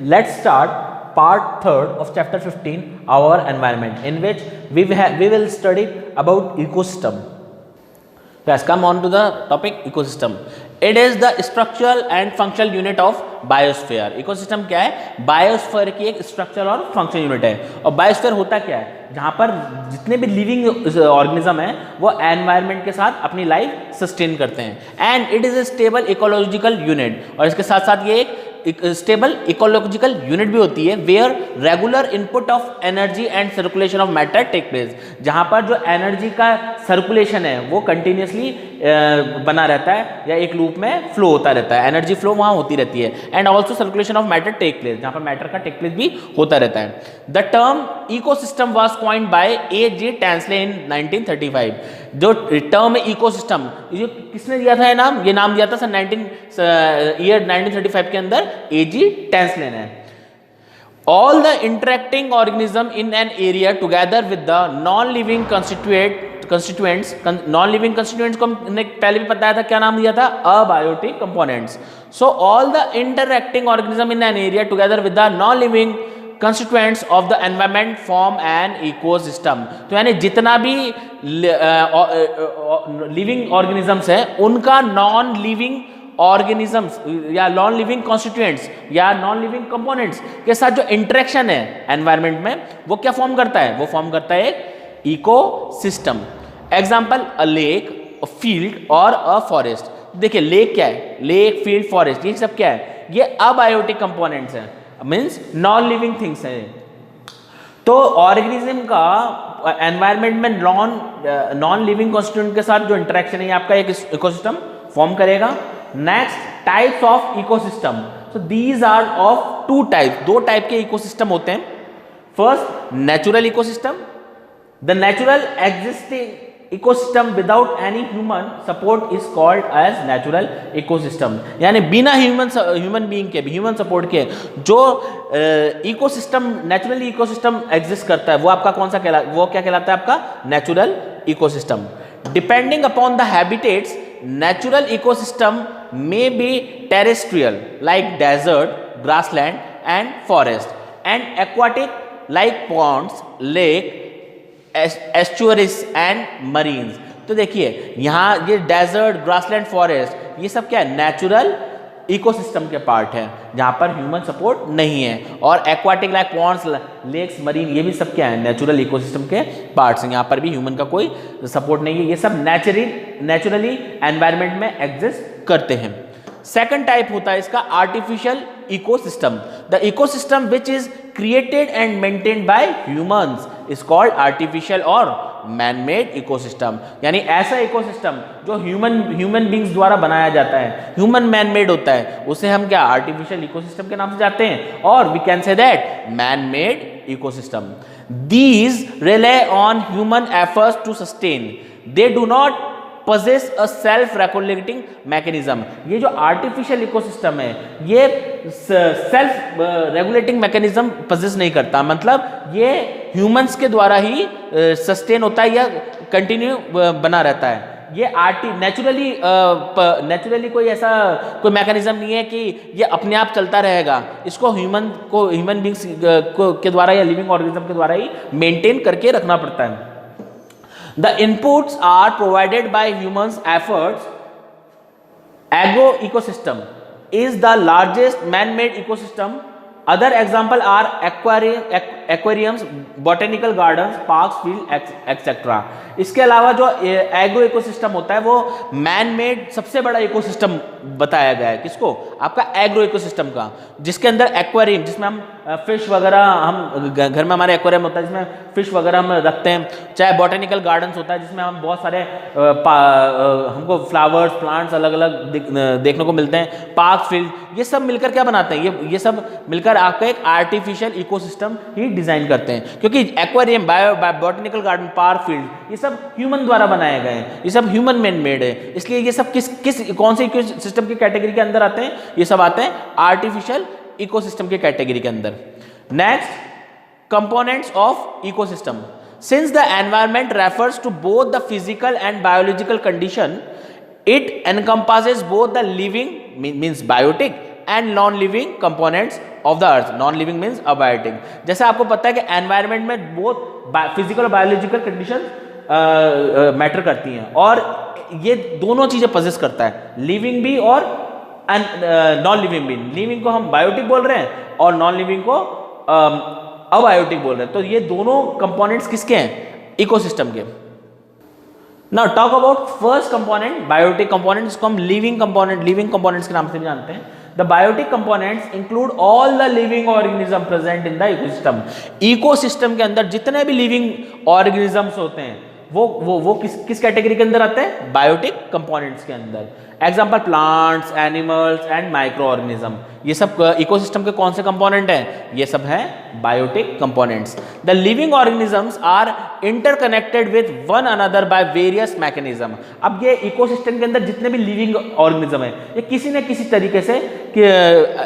let's start part 3rd of chapter 15, our environment, in which we will study about ecosystem. Let's come on to the topic ecosystem. It is the structural and functional unit of biosphere. Ecosystem क्या है? Biosphere की एक structural और functional unit है. और biosphere होता क्या है? जहाँ पर जितने भी लिविंग ऑर्गेनिज्म है वो एनवायरनमेंट के साथ अपनी लाइफ सस्टेन करते हैं. And it is a stable ecological unit. और इसके साथ साथ ये एक स्टेबल इकोलॉजिकल यूनिट भी होती है where regular input of energy and circulation of matter take place. जहाँ पर जो एनर्जी का सर्कुलेशन है वो कंटिन्यूसली बना रहता है या एक लूप में फ्लो होता रहता है. एनर्जी फ्लो वहाँ होती रहती है. And also circulation of matter take place, जहाँ पर मैटर का टेक प्लेस भी होता रहता है. The term ecosystem was coined bye A.J. टैंसले इन 1935. जो टर्म है इकोसिस्टम, ये किसने दिया था? ये नाम दिया था सन 1935 के अंदर A.G. टैंसले ने. All the interacting organism in an area together with the non-living constituents. Non-living constituents को हमने पहले भी बताया था, क्या नाम दिया था? Abiotic components. So all the interacting organism in an area together with the non-living constituents of the environment form an ecosystem. तो यानी जितना भी लिविंग ऑर्गेनिजम्स है उनका नॉन लिविंग ऑर्गेनिजम्स या नॉन लिविंग कॉन्स्टिट्यूएंट्स या नॉन लिविंग कंपोनेंट्स के साथ जो इंटरेक्शन है एनवायरनमेंट में वो क्या फॉर्म करता है? वो फॉर्म करता है एक ecosystem. Example a lake, a field और अ फॉरेस्ट. देखिए लेक क्या है? लेक, फील्ड, फॉरेस्ट, ये सब क्या है? ये अबायोटिक कंपोनेंट्स हैं, मीन्स नॉन लिविंग थिंग्स हैं. तो ऑर्गेनिज्म का एनवायरनमेंट में नॉन लिविंग कॉन्स्टिट्यूएंट के साथ जो इंटरेक्शन है आपका एक इकोसिस्टम फॉर्म करेगा. Next, types of ecosystem. So these are of two type. दो टाइप के इकोसिस्टम होते हैं. First, natural ecosystem. The natural existing ecosystem without any human support is called as natural ecosystem. यानी बिना ह्यूमन बीइंग के, human support के जो ecosystem, naturally ecosystem exist करता है वो आपका कौन सा वो क्या कहलाता है? आपका natural ecosystem. Depending upon the habitats, natural ecosystem may be terrestrial like desert, grassland and forest, and aquatic like ponds, lake, estuaries and marines. तो देखिए यहाँ ये डेजर्ट, ग्रासलैंड, फॉरेस्ट, ये सब क्या है? नेचुरल इकोसिस्टम के पार्ट है जहाँ पर ह्यूमन सपोर्ट नहीं है. और aquatic like ponds, lakes, marine, ये भी सब क्या है? नेचुरल इकोसिस्टम के पार्ट्स हैं. यहाँ पर भी ह्यूमन का कोई सपोर्ट नहीं है. ये सब नेचुरली एनवायरनमेंट में एग्जिस्ट करते हैं. सेकंड टाइप होता है इसका artificial ecosystem. The ecosystem which is created and maintained by humans is called artificial और मैन मेड इकोसिस्टम. यानी ऐसा इकोसिस्टम जो ह्यूमन बींग्स द्वारा बनाया जाता है, ह्यूमन मैन मेड होता है, उसे हम क्या आर्टिफिशियल इकोसिस्टम के नाम से जानते हैं. और we can say that man made ecosystem. These rely on human efforts to sustain. They do not possess a self regulating mechanism. ये जो आर्टिफिशियल इकोसिस्टम है ये सेल्फ रेगुलेटिंग मैकेनिज्म possess नहीं करता. मतलब ये ह्यूमंस के द्वारा ही सस्टेन होता है या कंटिन्यू बना रहता है. ये नेचुरली कोई ऐसा कोई मैकेनिज्म नहीं है कि ये अपने आप चलता रहेगा. इसको ह्यूमन बींग्स के द्वारा या लिविंग ऑर्गेनिज्म के द्वारा ही मेंटेन करके रखना पड़ता है. The inputs are provided by humans' efforts. Agro ecosystem is the largest man-made ecosystem. Other example are aquariums, botanical gardens, parks, fields, etc. इसके अलावा जो एग्रो इकोसिस्टम होता है वो मैन मेड सबसे बड़ा इकोसिस्टम बताया गया है. किसको? आपका एग्रो इकोसिस्टम का, जिसके अंदर एक्वेरियम, जिसमें हम फिश वगैरह, हम घर में हमारे एक्वेरियम होता है जिसमें फिश वगैरह हम रखते हैं. चाहे बॉटेनिकल गार्डन्स होता है जिसमें हम बहुत सारे हमको फ्लावर्स, प्लांट्स अलग अलग देखने को मिलते हैं. पार्क, फील्ड, ये सब मिलकर क्या बनाते हैं? ये सब मिलकर आपका एक आर्टिफिशियल इकोसिस्टम ही डिजाइन करते हैं. क्योंकि aquarium, botanical garden, park, field, ये सब ह्यूमन द्वारा बनाए गए हैं. ये सब ह्यूमन मैन मेड है. इसलिए ये सब कौन से इकोसिस्टम की कैटेगरी के अंदर आते हैं? ये सब आते हैं आर्टिफिशियल इकोसिस्टम के कैटेगरी के अंदर. Next, components of ecosystem. Since the environment refers to both the physical and biological condition, it encompasses both the living means biotic and non-living components of the earth, non living means abiotic. जैसे आपको पता है कि environment में बहुत physical और biological condition matter करती हैं, और ये दोनों चीजें पजेस करता है, लिविंग भी और नॉन लिविंग भी। लिविंग को हम बायोटिक बोल रहे हैं और नॉन लिविंग को अबायोटिक बोल रहे हैं। तो ये दोनों कंपोनेंट्स किसके हैं? इकोसिस्टम के। Now talk about first component, biotic component, जिसको हम लिविंग कंपोनेंट्स के नाम से भी जानते हैं। The biotic components include all the living organism present in the ecosystem. Ecosystem के अंदर जितने भी लिविंग ऑर्गेनिजम्स होते हैं वो किस कैटेगरी के अंदर आते हैं? बायोटिक कंपोनेंट्स के अंदर। Example plants, animals and micro organism, ये सब इकोसिस्टम के कौन से कंपोनेंट हैं? ये सब हैं biotic components. The living organisms are interconnected with one another by various mechanism. अब ये इकोसिस्टम के अंदर जितने भी लिविंग ऑर्गेनिज्म है, ये किसी न किसी तरीके से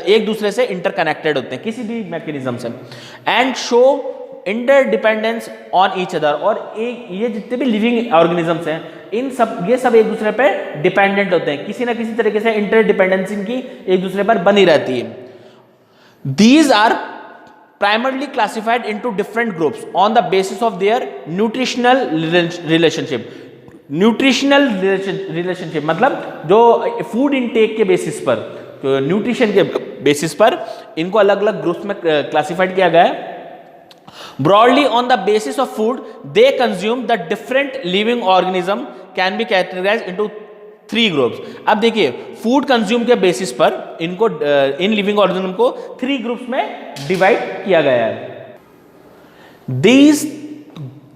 एक दूसरे से इंटरकनेक्टेड होते हैं, किसी भी मैकेनिज्म से, and show interdependence on each other. और ये जितने भी लिविंग ऑर्गेनिजम्स हैं, ये सब एक दूसरे पे डिपेंडेंट होते हैं, किसी ना किसी तरीके से इंटरडिपेंडेंस इनकी एक दूसरे पर बनी रहती है। These are primarily classified into different groups on the basis of their nutritional relationship. Nutritional relationship मतलब जो फूड इनटेक के बेसिस पर, तो न्यूट्रिशन के बेसिस पर इनको अलग अलग ग्रुप्स में क्लासिफाइड किया गया है। Broadly on the basis of food they consume, the different living organism can be categorized into 3 groups। अब देखिए फूड कंज्यूम के बेसिस पर इनको इन लिविंग ऑर्गेनिज्म को 3 ग्रुप्स में डिवाइड किया गया है। These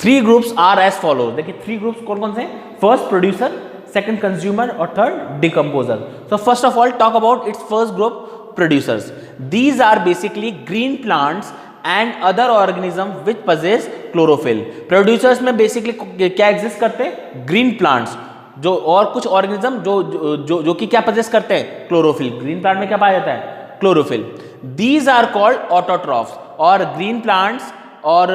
3 groups are as follows। देखिए 3 ग्रुप्स कौन कौन से हैं? फर्स्ट प्रोड्यूसर, सेकंड कंज्यूमर और third decomposer. So first of all talk about it's first group, producers. These are basically green plants and other organism which possess chlorophyll. Producers में basically क्या exist करते हैं? Green plants, जो और कुछ organism जो कि क्या पजेस करते हैं? क्लोरोफिल। ग्रीन प्लांट में क्या पाया जाता है? Chlorophyll. These are called autotrophs. और ग्रीन प्लांट्स और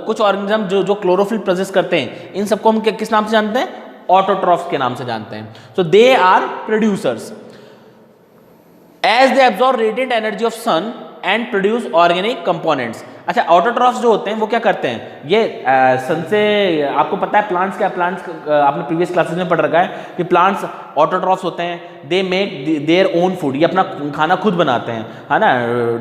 कुछ ऑर्गेनिज्म जो क्लोरोफिल पजेस करते हैं, इन सबको हम किस नाम से जानते हैं? ऑटोट्रॉफ्स के नाम से जानते हैं। So they are producers as they absorb radiant energy of sun and produce organic components. अच्छा, ऑटोट्रॉफ्स जो होते हैं वो क्या करते हैं? ये सन से, आपको पता है प्लांट्स क्या, प्लांट्स आपने प्रीवियस क्लासेस में पढ़ रखा है कि प्लांट्स ऑटोट्रॉफ्स होते हैं। They make their own food, ये अपना खाना खुद बनाते हैं, है ना,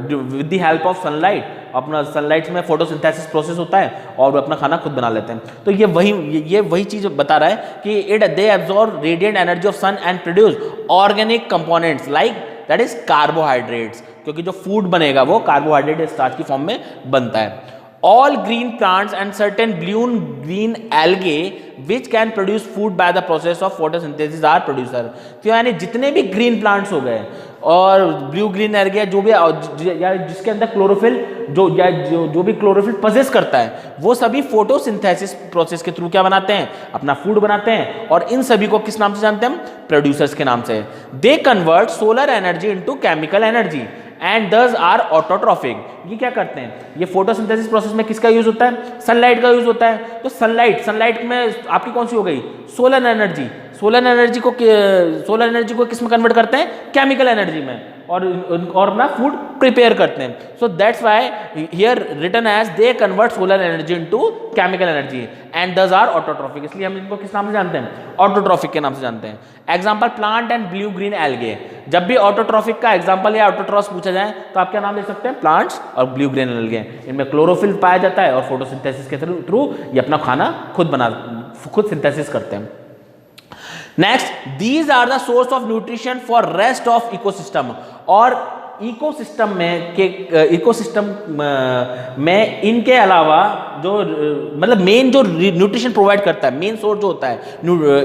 with the help of sunlight. अपना सनलाइट में फोटोसिंथेसिस प्रोसेस होता है और वो अपना खाना खुद बना लेते हैं। तो ये वही चीज बता रहा है कि they absorb radiant energy of sun and produce organic components like that is carbohydrates, क्योंकि जो फूड बनेगा वो कार्बोहाइड्रेट स्टार्च की फॉर्म में बनता है। All green plants and certain blue green algae which can produce food by the process of photosynthesis are producer. तो यानी जितने भी ग्रीन प्लांट्स हो गए और ब्लू ग्रीन एल्गे जो भी या जिसके अंदर क्लोरोफिल जो भी क्लोरोफिल पजेस करता है, वो सभी फोटोसिंथेसिस प्रोसेस के थ्रू क्या बनाते हैं? अपना फूड बनाते हैं। और इन सभी को किस नाम से जानते हैं हम? प्रोड्यूसर्स के नाम से। दे convert solar energy into chemical energy and thus are autotrophic. ये क्या करते हैं? ये फोटोसिंथेसिस प्रोसेस में किसका यूज होता है? सनलाइट का यूज होता है। तो सनलाइट में आपकी कौन सी हो गई? Solar energy. सोलर एनर्जी को किस में कन्वर्ट करते हैं? केमिकल एनर्जी में, और अपना फूड प्रिपेयर करते हैं। So that's why here written as they convert solar energy into chemical energy and thus are autotrophic. इसलिए हम इनको किस नाम से जानते हैं? ऑटोट्रॉफिक के नाम से जानते हैं। Example plant and blue green algae. जब भी ऑटोट्रॉफिक का एग्जाम्पल या ऑटोट्रॉफ्स पूछा जाए तो आप क्या नाम ले सकते हैं? प्लांट्स और ब्लू ग्रीन एल्गे। इनमें क्लोरोफिल पाया जाता है और फोटोसिंथेसिस के थ्रू ये अपना खाना खुद सिंथेसिस करते हैं। Next, these are the source of nutrition for rest of ecosystem. और इकोसिस्टम में इनके अलावा जो मतलब मेन जो न्यूट्रिशन प्रोवाइड करता है, मेन सोर्स जो होता है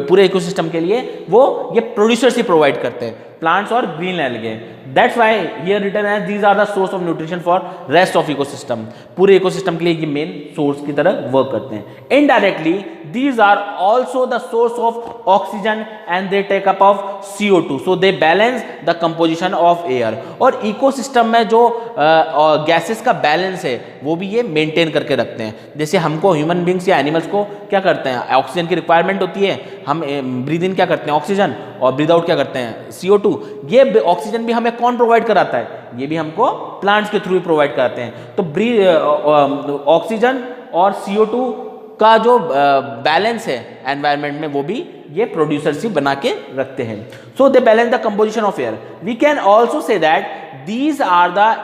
पूरे इकोसिस्टम के लिए, वो ये प्रोड्यूसर्स ही प्रोवाइड करते हैं, प्लांट्स और green algae. That's why here written as these are the source of nutrition for rest of ecosystem. पूरे इकोसिस्टम के लिए ये मेन सोर्स की तरह वर्क करते हैं। Indirectly these are also the source of oxygen and they take up of CO2, so they balance the composition of air. और ecosystem में जो गैसेस का बैलेंस है वो भी ये मेंटेन करके रखते हैं। जैसे हमको ह्यूमन बींग्स या एनिमल्स को क्या करते हैं, ऑक्सीजन की रिक्वायरमेंट होती है, हम ब्रीद इन क्या करते हैं ऑक्सीजन और ब्रीद आउट क्या करते हैं CO2। ये ऑक्सीजन भी हमें कौन प्रोवाइड कराता है, ये भी हमको प्लांट्स के थ्रू प्रोवाइड कराते हैं। तो ऑक्सीजन और CO2 का जो बैलेंस है एनवायरनमेंट में वो भी ये प्रोड्यूसर्स ही बना के रखते हैं। So they balance the composition of air. We can also say that these are the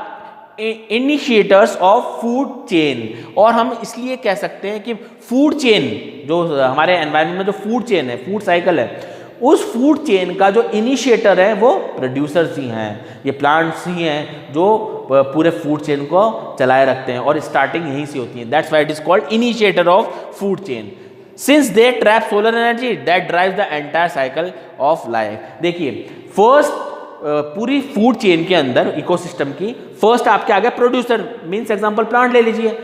initiators of food chain. और हम इसलिए कह सकते हैं कि फूड चेन जो हमारे एनवायरनमेंट में जो फूड चेन है, फूड साइकिल है, उस फूड चेन का जो इनिशिएटर है वो प्रोड्यूसर्स ही हैं, ये प्लांट्स ही हैं जो पूरे फूड चेन को चलाए रखते हैं और स्टार्टिंग यहीं से होती है। That's why it is called initiator of food chain. Since they trap solar energy that drives the entire cycle of life. देखिए फर्स्ट पूरी फूड चेन के अंदर इकोसिस्टम की फर्स्ट आपके आगे प्रोड्यूसर मींस एग्जांपल प्लांट ले लीजिए,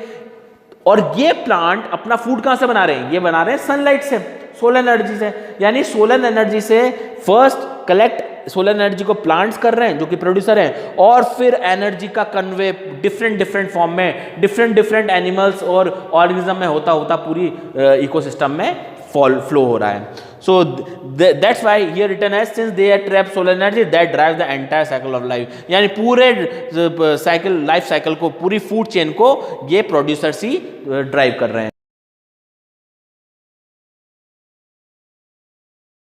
और ये प्लांट अपना फूड कहां से बना रहे हैं, ये बना रहे हैं सनलाइट से, सोलर एनर्जी से। यानी सोलर एनर्जी से फर्स्ट कलेक्ट सोलर एनर्जी को प्लांट्स कर रहे हैं जो कि प्रोड्यूसर हैं, और फिर एनर्जी का कन्वे डिफरेंट फॉर्म में डिफरेंट एनिमल्स और ऑर्गेनिज्म में होता होता पूरी इकोसिस्टम में फ्लो हो रहा है। So that's why here written as since they trap solar energy that drives the entire cycle of life। यानी पूरे साइकिल लाइफ साइकिल को, पूरी फूड चेन को ये प्रोड्यूसर्स ही ड्राइव कर रहे हैं।